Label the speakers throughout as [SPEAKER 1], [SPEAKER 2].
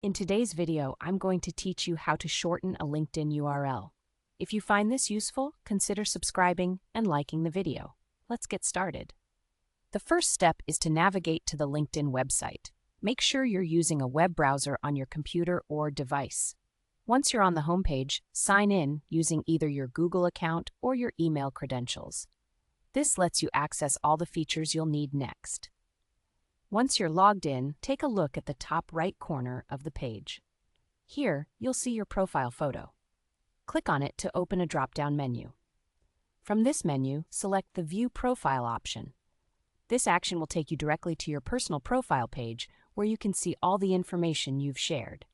[SPEAKER 1] In today's video, I'm going to teach you how to shorten a LinkedIn URL. If you find this useful, consider subscribing and liking the video. Let's get started. The first step is to navigate to the LinkedIn website. Make sure you're using a web browser on your computer or device. Once you're on the homepage, sign in using either your Google account or your email credentials. This lets you access all the features you'll need next. Once you're logged in, take a look at the top right corner of the page. Here, you'll see your profile photo. Click on it to open a drop-down menu. From this menu, select the View Profile option. This action will take you directly to your personal profile page, where you can see all the information you've shared.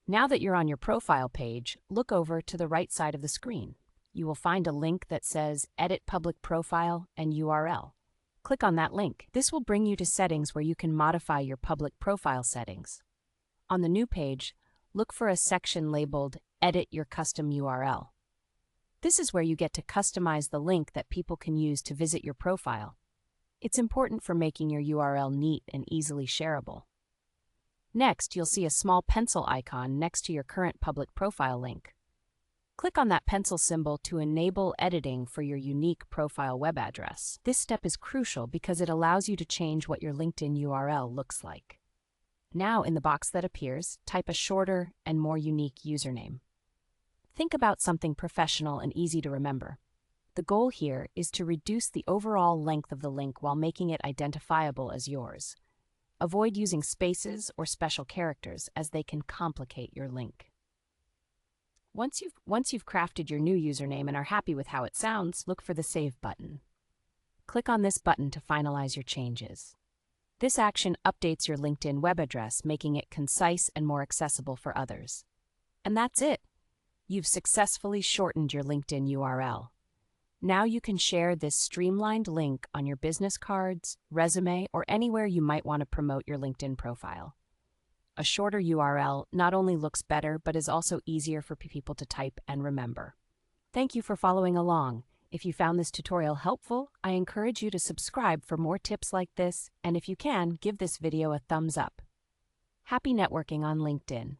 [SPEAKER 1] Now that you're on your profile page, look over to the right side of the screen. You will find a link that says Edit Public Profile and URL. Click on that link. This will bring you to settings where you can modify your public profile settings. On the new page, look for a section labeled Edit Your Custom URL. This is where you get to customize the link that people can use to visit your profile. It's important for making your URL neat and easily shareable. Next, you'll see a small pencil icon next to your current public profile link. Click on that pencil symbol to enable editing for your unique profile web address. This step is crucial because it allows you to change what your LinkedIn URL looks like. Now, in the box that appears, type a shorter and more unique username. Think about something professional and easy to remember. The goal here is to reduce the overall length of the link while making it identifiable as yours. Avoid using spaces or special characters, as they can complicate your link. Once you've crafted your new username and are happy with how it sounds, look for the Save button. Click on this button to finalize your changes. This action updates your LinkedIn web address, making it concise and more accessible for others. And that's it. You've successfully shortened your LinkedIn URL. Now you can share this streamlined link on your business cards, resume, or anywhere you might want to promote your LinkedIn profile. A shorter URL not only looks better, but is also easier for people to type and remember. Thank you for following along. If you found this tutorial helpful, I encourage you to subscribe for more tips like this, and if you can, give this video a thumbs up. Happy networking on LinkedIn.